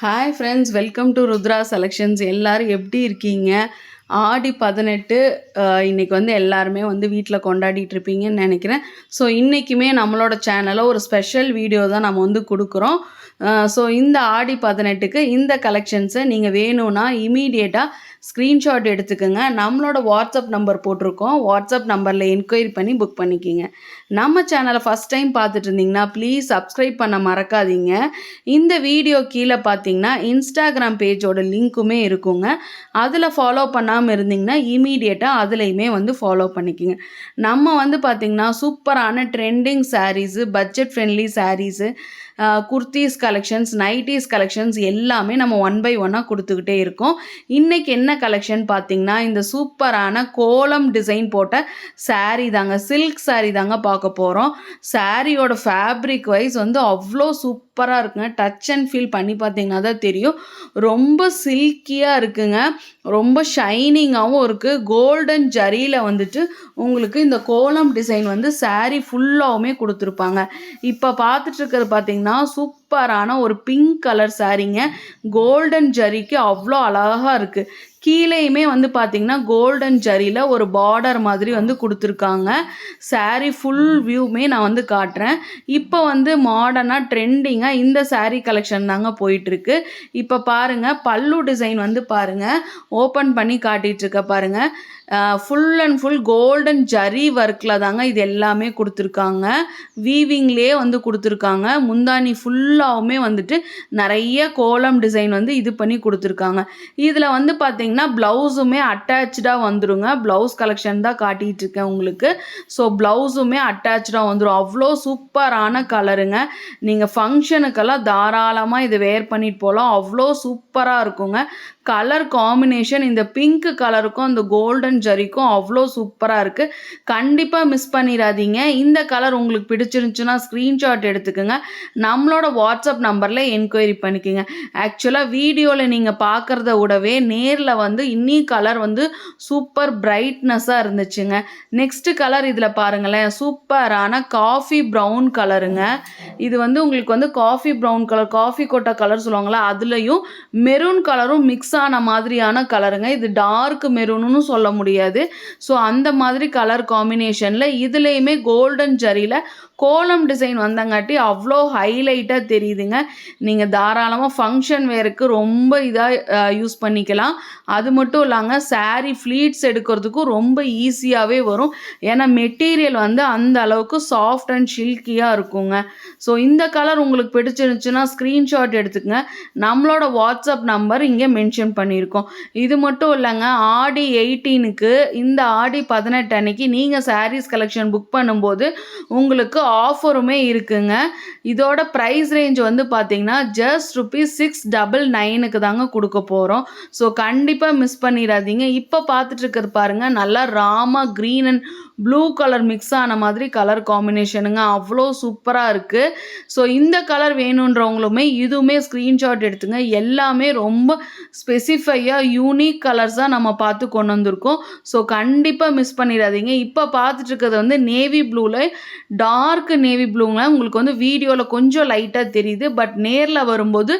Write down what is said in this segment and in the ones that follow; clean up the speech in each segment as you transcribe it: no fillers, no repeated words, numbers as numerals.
Hi friends, welcome to Rudra selections. எல்லோரும் எப்படி இருக்கீங்க? ஆடி 18 இன்றைக்கி எல்லாருமே வீட்டில் கொண்டாடிட்டு இருப்பீங்கன்னு நினைக்கிறேன். ஸோ இன்றைக்குமே நம்மளோட சேனலில் ஒரு ஸ்பெஷல் வீடியோ தான் நம்ம கொடுக்குறோம். ஸோ இந்த ஆடி 18க்கு இந்த கலெக்ஷன்ஸை நீங்கள் வேணும்னா இமீடியட்டாக ஸ்க்ரீன்ஷாட் எடுத்துக்கோங்க. நம்மளோட வாட்ஸ்அப் நம்பர் போட்டிருக்கோம். வாட்ஸ்அப் நம்பரில் என்கொயரி பண்ணி புக் பண்ணிக்கிங்க. நம்ம சேனலை ஃபஸ்ட் டைம் பார்த்துட்டு இருந்தீங்கன்னா ப்ளீஸ் சப்ஸ்கிரைப் பண்ண மறக்காதீங்க. இந்த வீடியோ கீழே பார்த்தீங்கன்னா இன்ஸ்டாகிராம் பேஜோட லிங்க்குமே இருக்குங்க. அதில் ஃபாலோ பண்ணாமல் இருந்தீங்கன்னா இமீடியட்டாக அதுலேயுமே ஃபாலோ பண்ணிக்கிங்க. நம்ம பார்த்திங்கன்னா சூப்பரான trending sarees, budget friendly sarees, kurtis collections, nighties collections எல்லாமே நம்ம ஒன் பை ஒன்னாக கொடுத்துக்கிட்டே இருக்கோம். இன்றைக்கி என்ன கலெக்ஷன் பார்த்திங்கன்னா இந்த சூப்பரான கோலம் டிசைன் போட்ட சாரீ தாங்க, சில்க் சாரீ தாங்க பார்க்க போகிறோம். சாரியோட ஃபேப்ரிக் வைஸ் அவ்வளோ சூப்பராக இருக்குங்க. டச் அண்ட் ஃபீல் பண்ணி பார்த்தீங்கன்னா தான் தெரியும். ரொம்ப சில்கியாக இருக்குங்க, ரொம்ப ஷைனிங்காகவும் இருக்குது. கோல்டன் ஜரியில் உங்களுக்கு இந்த கோலம் டிசைன் சாரீ ஃபுல்லாகவுமே கொடுத்துருப்பாங்க. இப்போ பார்த்துட்டு இருக்கிறது பார்த்தீங்கன்னா சூப்பரான ஒரு பிங்க் கலர் சாரீங்க. கோல்டன் ஜரிக்கு அவ்வளோ அழகாக இருக்குது. கீழேயுமே பார்த்தீங்கன்னா கோல்டன் ஜரியில் ஒரு பார்டர் மாதிரி கொடுத்துருக்காங்க. சாரீ ஃபுல் வியூமே நான் காட்டுறேன். இப்போ மாடர்னாக ட்ரெண்டிங்காக இந்த சாரீ கலெக்ஷன் தாங்க போயிட்டுருக்கு. இப்போ பாருங்கள், பல்லு டிசைன் பாருங்கள், ஓப்பன் பண்ணி காட்டிகிட்ருக்க பாருங்கள். Full and full golden zari ஒர்க்கில் தாங்க இது எல்லாமே கொடுத்துருக்காங்க. வீவிங்லேயே கொடுத்துருக்காங்க. முந்தானி ஃபுல்லாகவுமே நிறைய கோலம் டிசைன் இது பண்ணி கொடுத்துருக்காங்க. இதில் பார்த்தீங்கன்னா ப்ளவுஸுமே அட்டாச்சாக வந்துருங்க. ப்ளவுஸ் கலெக்ஷன் தான் காட்டிகிட்டு இருக்கேன் உங்களுக்கு. ஸோ ப்ளவுஸுமே அட்டாச்சாக வந்துடும். அவ்வளோ சூப்பரான கலருங்க. நீங்கள் ஃபங்க்ஷனுக்கெல்லாம் தாராளமாக இது வேர் பண்ணிட்டு போகலாம். அவ்வளோ சூப்பராக இருக்குங்க. கலர் காம்பினேஷன் இந்த பிங்க் கலருக்கும் அந்த கோல்டன் ஜரிக்கும் அவ்வளோ சூப்பராக இருக்குது. கண்டிப்பாக மிஸ் பண்ணிடாதீங்க. இந்த கலர் உங்களுக்கு பிடிச்சிருந்துச்சுன்னா ஸ்க்ரீன்ஷாட் எடுத்துக்கோங்க. நம்மளோட வாட்ஸ்அப் நம்பரில் என்கொயரி பண்ணிக்கோங்க. ஆக்சுவலாக வீடியோவில் நீங்கள் பார்க்குறத விடவே நேரில் இன்னி கலர் சூப்பர் பிரைட்னஸாக இருந்துச்சுங்க. நெக்ஸ்ட்டு கலர் இதில் பாருங்களேன், சூப்பரான காஃபி ப்ரௌன் கலருங்க. இது உங்களுக்கு காஃபி ப்ரௌன் கலர், காஃபி கொட்டை கலர் சொல்லுவாங்களா, அதுலேயும் மெரூன் கலரும் மிக்ஸ் ஆன மாதிரியான கலருங்க. இது டார்க் மெரூன்னு சொல்ல முடியாது. ஸோ அந்த மாதிரி கலர் காம்பினேஷனில் இதுலேயுமே கோல்டன் ஜரியில் கோலம் டிசைன் வந்தங்காட்டி அவ்வளோ ஹைலைட்டாக தெரியுதுங்க. நீங்கள் தாராளமாக ஃபங்க்ஷன் வேருக்கு ரொம்ப இதாக யூஸ் பண்ணிக்கலாம். அது மட்டும் இல்லாமல் சாரீ ஃப்ளீட்ஸ் எடுக்கிறதுக்கும் ரொம்ப ஈஸியாகவே வரும். ஏன்னா மெட்டீரியல் அந்த அளவுக்கு சாஃப்ட் அண்ட் ஷில்கியாக இருக்குங்க. ஸோ இந்த கலர் உங்களுக்கு பிடிச்சிருந்துச்சுன்னா ஸ்க்ரீன்ஷாட் எடுத்துக்கங்க. நம்மளோட வாட்ஸ்அப் நம்பர் இங்கே மென்ஷன் பண்ணியிருக்கோம். இது மட்டும் இல்லைங்க, ஆடி 18க்கு இந்த ஆடி 18 அன்னைக்கு நீங்கள் சாரீஸ் கலெக்ஷன் புக் பண்ணும்போது உங்களுக்கு ஆஃபருமே இருக்குங்க. இதோட ப்ரைஸ் ரேஞ்ச் பார்த்தீங்கன்னா ஜஸ்ட் ₹699க்கு தாங்க கொடுக்க போகிறோம். ஸோ கண்டிப்பாக மிஸ் பண்ணிடாதீங்க. இப்போ பார்த்துட்டு இருக்கிறது பாருங்கள், நல்லா Rama green and blue colour mix ஆன மாதிரி கலர் காம்பினேஷனுங்க. அவ்வளோ சூப்பராக இருக்குது. ஸோ இந்த கலர் வேணுன்றவங்களுமே இதுவுமே ஸ்க்ரீன்ஷாட் எடுத்துங்க. எல்லாமே ரொம்ப ஸ்பெசிஃபையாக யூனிக் கலர்ஸாக நம்ம பார்த்து கொண்டு வந்திருக்கோம். ஸோ கண்டிப்பாக மிஸ் பண்ணிடாதீங்க. இப்போ பார்த்துட்டு இருக்கிறது நேவி ப்ளூவில், டார்க் நேவி ப்ளூங்க. உங்களுக்கு வீடியோவில் கொஞ்சம் லைட்டாக தெரியுது, பட் நேரில் வரும்போது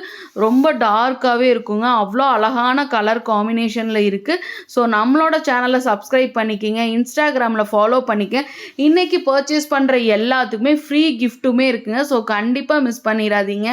ரொம்ப டார்க்காகவே இருக்குங்க. அவ்வளோ அழகான கலர் காம்பினேஷனில் இருக்குது. ஸோ நம்மளோட சேனலை சப்ஸ்கிரைப் பண்ணிக்கிங்க, இன்ஸ்டாகிராமில் ஃபாலோ பண்ணிக்க. இன்றைக்கி பர்ச்சேஸ் பண்ணுற எல்லாத்துக்குமே ஃப்ரீ கிஃப்ட்டுமே இருக்குங்க. ஸோ கண்டிப்பாக மிஸ் பண்ணிடாதீங்க.